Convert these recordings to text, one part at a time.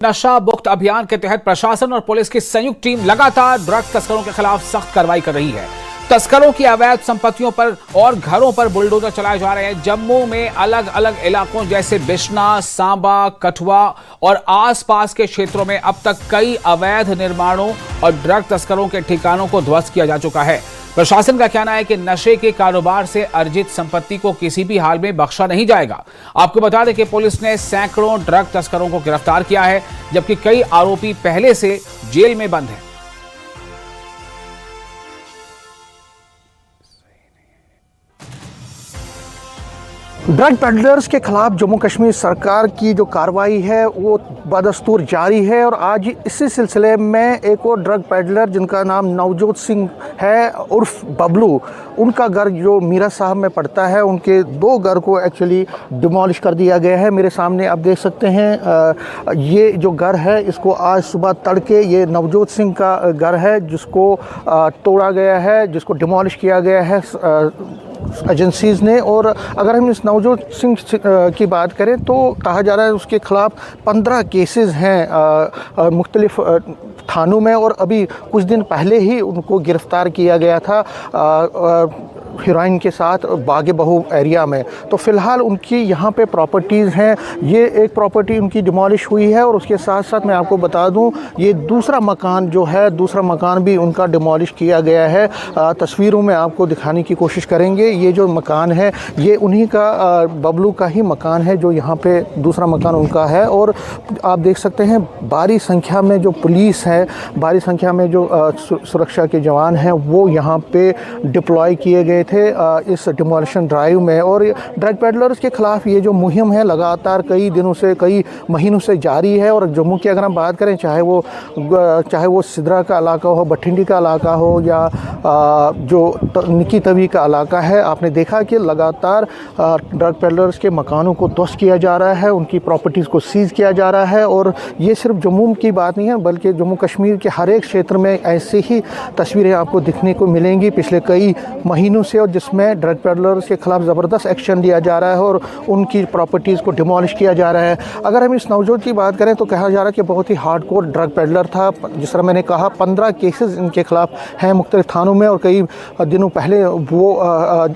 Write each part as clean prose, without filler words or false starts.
नशा मुक्त अभियान के तहत प्रशासन और पुलिस की संयुक्त टीम लगातार ड्रग तस्करों के खिलाफ सख्त कार्रवाई कर रही है। तस्करों की अवैध संपत्तियों पर और घरों पर बुलडोजर चलाए जा रहे हैं। जम्मू में अलग अलग इलाकों जैसे बिश्ना, सांबा, कठुआ और आसपास के क्षेत्रों में अब तक कई अवैध निर्माणों और ड्रग तस्करों के ठिकानों को ध्वस्त किया जा चुका है। प्रशासन का कहना है कि नशे के कारोबार से अर्जित संपत्ति को किसी भी हाल में बख्शा नहीं जाएगा। आपको बता दें कि पुलिस ने सैकड़ों ड्रग तस्करों को गिरफ्तार किया है, जबकि कई आरोपी पहले से जेल में बंद हैं। ड्रग पेडलर्स के खिलाफ जम्मू कश्मीर सरकार की जो कार्रवाई है वो बदस्तूर जारी है और आज इसी सिलसिले में एक और ड्रग पेडलर जिनका नाम नवजोत सिंह है उर्फ बबलू, उनका घर जो मीरा साहब में पड़ता है, उनके दो घर को एक्चुअली डिमोलिश कर दिया गया है। मेरे सामने आप देख सकते हैं ये जो घर है इसको आज सुबह तड़के ये नवजोत सिंह का घर है जिसको तोड़ा गया है, जिसको डिमोलिश किया गया है एजेंसीज़ ने। और अगर हम इस नवजोत सिंह की बात करें तो कहा जा रहा है उसके खिलाफ 15 केसेस हैं मुख्तलिफ थानों में और अभी कुछ दिन पहले ही उनको गिरफ़्तार किया गया था हीरोइन के साथ बागे बहू एरिया में। तो फ़िलहाल उनकी यहाँ पे प्रॉपर्टीज़ हैं, ये एक प्रॉपर्टी उनकी डिमोलिश हुई है और उसके साथ साथ मैं आपको बता दूँ ये दूसरा मकान जो है, दूसरा मकान भी उनका डिमोलिश किया गया है। तस्वीरों में आपको दिखाने की कोशिश करेंगे। ये जो मकान है ये उन्हीं का बबलू का ही मकान है जो यहाँ पे दूसरा मकान उनका है। और आप देख सकते हैं भारी संख्या में जो पुलिस है, भारी संख्या में जो सुरक्षा के जवान हैं वो यहाँ पे डिप्लॉय किए गए थे इस डिमोलिशन ड्राइव में। और ड्रग पेडलर्स के खिलाफ ये जो मुहिम है लगातार कई दिनों से, कई महीनों से जारी है। और जम्मू की अगर हम बात करें, चाहे वो सिद्रा का इलाका हो, बठिंडी का इलाका हो या जो निकी तवी का इलाका है, आपने देखा कि लगातार ड्रग पेडलर्स के मकानों को ध्वस्त किया जा रहा है, उनकी प्रॉपर्टीज़ को सीज़ किया जा रहा है। और ये सिर्फ जम्मू की बात नहीं है बल्कि जम्मू कश्मीर के हर एक क्षेत्र में ऐसे ही तस्वीरें आपको दिखने को मिलेंगी पिछले कई महीनों से, और जिसमें ड्रग पेडलर्स के खिलाफ ज़बरदस्त एक्शन लिया जा रहा है और उनकी प्रॉपर्टीज़ को डिमोलिश किया जा रहा है। अगर हम इस नवजोत की बात करें तो कहा जा रहा है कि बहुत ही हार्डकोर ड्रग पेडलर था। जिस तरह मैंने कहा 15 केसेस इनके खिलाफ हैं मुख्तलिफ थानों में और कई दिनों पहले वो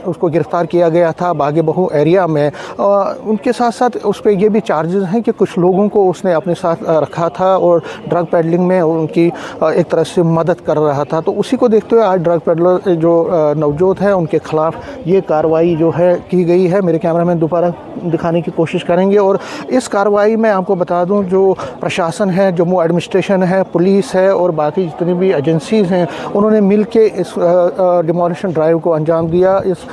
उसको गिरफ़्तार किया गया था बागे बहू एरिया में। उनके साथ साथ उस पर यह भी चार्जेस हैं कि कुछ लोगों को उसने अपने साथ रखा था और ड्रग पेडलिंग में उनकी एक तरह से मदद कर रहा था। तो उसी को देखते हुए आज ड्रग पेडलर जो नवजोत है उनके खिलाफ ये कार्रवाई जो है की गई है। मेरे कैमरामैन दोबारा दिखाने की कोशिश करेंगे। और इस कार्रवाई में आपको बता दूं जो प्रशासन है, जम्मू एडमिनिस्ट्रेशन है, पुलिस है और बाकी जितनी भी एजेंसीज़ हैं, उन्होंने मिल के इस डिमोलिशन ड्राइव को अंजाम दिया इस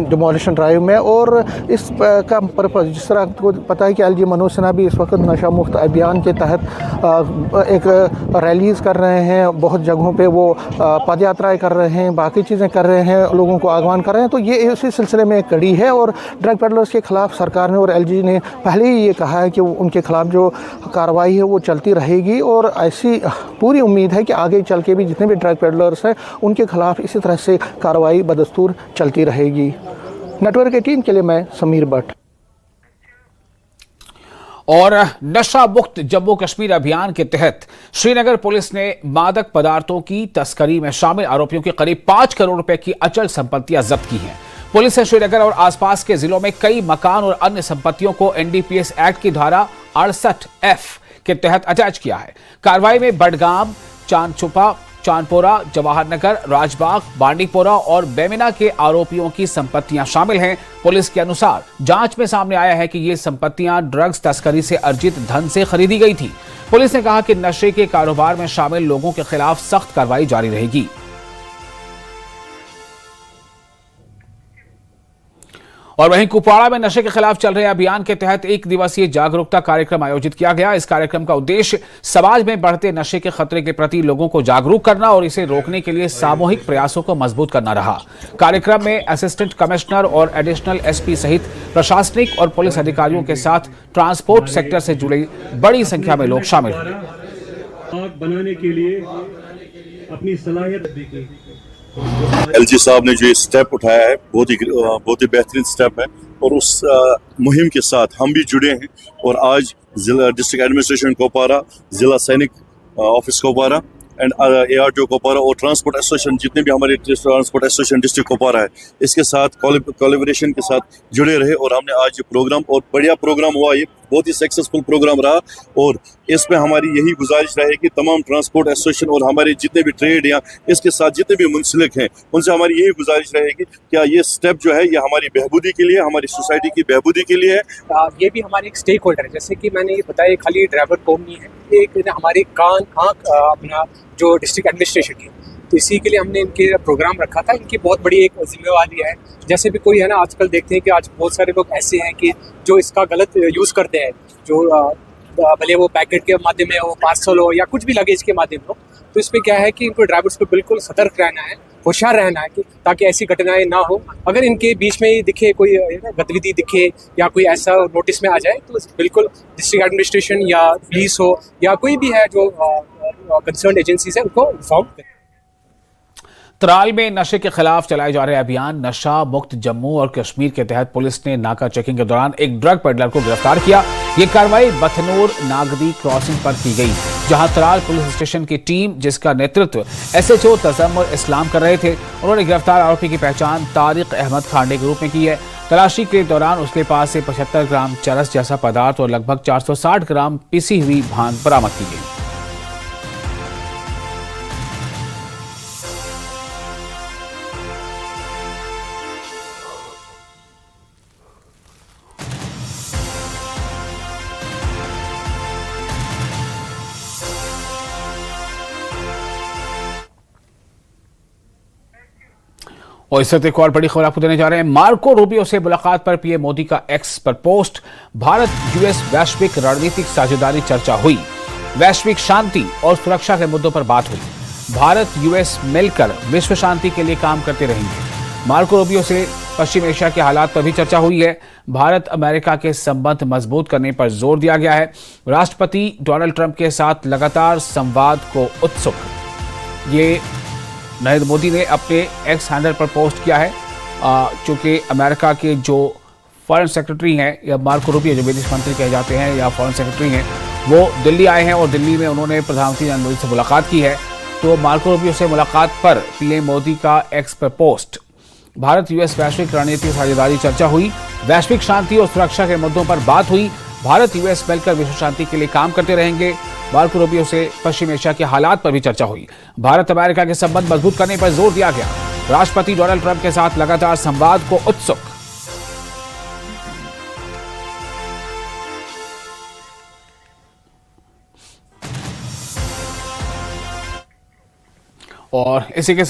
डिमोलिशन ड्राइव में। और इस का पर्पज़, जिस तरह आपको पता है कि एलजी मनोज सिन्हा भी इस वक्त नशा मुक्त अभियान के तहत एक रैलीज़ कर रहे हैं, बहुत जगहों पे वो पद यात्राएँ कर रहे हैं, बाकी चीज़ें कर रहे हैं, लोगों को आह्वान कर रहे हैं। तो ये इसी सिलसिले में एक कड़ी है। और ड्रग पेडलर्स के खिलाफ सरकार ने और एलजी ने पहले ही ये कहा है कि उनके खिलाफ जो कार्रवाई है वो चलती रहेगी और ऐसी पूरी उम्मीद है कि आगे चल के भी जितने भी ड्रग पेडलर्स हैं उनके खिलाफ इसी तरह से कार्रवाई बदस्तूर चलती रहेगी। नेटवर्क 18 के लिए मैं समीर भट्ट। और नशा मुक्त जम्मू कश्मीर अभियान के तहत श्रीनगर पुलिस ने मादक पदार्थों की तस्करी में शामिल आरोपियों की करीब 5 करोड़ रुपए की अचल संपत्तियां जब्त की हैं। पुलिस ने श्रीनगर और आसपास के जिलों में कई मकान और अन्य संपत्तियों को एनडीपीएस एक्ट की धारा 68F के तहत अटैच किया है। कार्रवाई में बडगाम, चांदछुपा, चांदपोरा, जवाहर नगर, राजबाग, बांडीपोरा और बेमिना के आरोपियों की संपत्तियां शामिल हैं। पुलिस के अनुसार जांच में सामने आया है कि ये संपत्तियां ड्रग्स तस्करी से अर्जित धन से खरीदी गई थी। पुलिस ने कहा कि नशे के कारोबार में शामिल लोगों के खिलाफ सख्त कार्रवाई जारी रहेगी। और वहीं कुपवाड़ा में नशे के खिलाफ चल रहे अभियान के तहत 1 दिवसीय जागरूकता कार्यक्रम आयोजित किया गया। इस कार्यक्रम का उद्देश्य समाज में बढ़ते नशे के खतरे के प्रति लोगों को जागरूक करना और इसे रोकने के लिए सामूहिक प्रयासों को मजबूत करना रहा। कार्यक्रम में असिस्टेंट कमिश्नर और एडिशनल एसपी सहित प्रशासनिक और पुलिस अधिकारियों के साथ ट्रांसपोर्ट सेक्टर से जुड़े बड़ी संख्या में लोग शामिल हुए। बनाने के लिए अपनी सलाहियत एलजी साहब ने जो ये स्टेप उठाया है बहुत ही बेहतरीन स्टेप है। और उस मुहिम के साथ हम भी जुड़े हैं। और आज जिला डिस्ट्रिक्ट एडमिनिस्ट्रेशन कोपवारा, जिला सैनिक ऑफिस कोपवारा एंड ARTO कोपवारा और ट्रांसपोर्ट एसोसिएशन, जितने भी हमारे ट्रांसपोर्ट एसोसिएशन डिस्ट्रिक्ट कोपवारा है, इसके साथ कोलैबोरेशन के साथ जुड़े रहे। और हमने आज ये प्रोग्राम, और बढ़िया प्रोग्राम हुआ, ये बहुत ही सक्सेसफुल प्रोग्राम रहा। और इसमें हमारी यही गुजारिश रहेगी तमाम ट्रांसपोर्ट एसोसिएशन और हमारे जितने भी ट्रेड या इसके साथ जितने भी मुंसलिक हैं, उनसे हमारी यही गुजारिश रहेगी क्या ये स्टेप जो है ये हमारी बेहबूदी के लिए, हमारी सोसाइटी की बेहबूदी के लिए है। ये भी हमारे एक स्टेक होल्डर है, जैसे कि मैंने ये बताया, खाली ड्राइवर कौम नहीं है, ये एक हमारी कान आँख अपना जो डिस्ट्रिक्ट एडमिनिस्ट्रेशन की, तो इसी के लिए हमने इनके प्रोग्राम रखा था। इनकी बहुत बड़ी एक जिम्मेवारी है। जैसे भी कोई है ना, आजकल देखते हैं कि आज बहुत सारे लोग ऐसे हैं कि जो इसका गलत यूज़ करते हैं, जो भले वो पैकेट के माध्यम में हो, पार्सल हो या कुछ भी लगेज के माध्यम हो। तो इसमें क्या है कि इनको ड्राइवर्स को बिल्कुल सतर्क रहना है, होशियार रहना है कि ताकि ऐसी घटनाएं ना हो। अगर इनके बीच में दिखे कोई गतिविधि दिखे या कोई ऐसा नोटिस में आ जाए, तो बिल्कुल डिस्ट्रिक्ट एडमिनिस्ट्रेशन या पुलिस हो या कोई भी है जो कंसर्न एजेंसीज है, उनको इन्फॉर्म करें। त्राल में नशे के खिलाफ चलाए जा रहे अभियान नशा मुक्त जम्मू और कश्मीर के तहत पुलिस ने नाका चेकिंग के दौरान एक ड्रग पेडलर को गिरफ्तार किया। ये कार्रवाई बथनूर नागदी क्रॉसिंग पर की गई, जहां त्राल पुलिस स्टेशन की टीम, जिसका नेतृत्व SHO तजम्मुल इस्लाम कर रहे थे, उन्होंने गिरफ्तार आरोपी की पहचान तारिक अहमद खांडे के रूप में की है। तलाशी के दौरान उसके पास से 75 ग्राम चरस जैसा पदार्थ और लगभग 460 ग्राम पिसी हुई भांग बरामद की गई। और इस वक्त एक और बड़ी खबर आपको देने जा रहे हैं। मार्को रूबियो से मुलाकात पर पीएम मोदी का एक्स पर पोस्ट। भारत US वैश्विक रणनीतिक साझेदारी चर्चा हुई। वैश्विक शांति और सुरक्षा के मुद्दों पर बात हुई। भारत US मिलकर विश्व शांति के लिए काम करते रहेंगे। मार्को रूबियो से पश्चिम एशिया के हालात पर भी चर्चा हुई है। भारत अमेरिका के संबंध मजबूत करने पर जोर दिया गया है। राष्ट्रपति डोनाल्ड ट्रंप के साथ लगातार संवाद को उत्सुक। ये नरेंद्र मोदी ने अपने एक्स हैंडल पर पोस्ट किया है। चूंकि अमेरिका के जो फॉरेन सेक्रेटरी हैं, या मार्को रूबियो जो विदेश मंत्री कहे जाते हैं या फॉरेन सेक्रेटरी हैं, वो दिल्ली आए हैं और दिल्ली में उन्होंने प्रधानमंत्री नरेंद्र मोदी से मुलाकात की है। तो मार्को रूबियो से मुलाकात पर पीएम मोदी का एक्स पर पोस्ट। भारत US वैश्विक रणनीतिक साझेदारी चर्चा हुई। वैश्विक शांति और सुरक्षा के मुद्दों पर बात हुई। भारत US मिलकर विश्व शांति के लिए काम करते रहेंगे। मार्को रूबियो से पश्चिम एशिया के हालात पर भी चर्चा हुई। भारत अमेरिका के संबंध मजबूत करने पर जोर दिया गया। राष्ट्रपति डोनाल्ड ट्रंप के साथ लगातार संवाद को उत्सुक। और इसी के साथ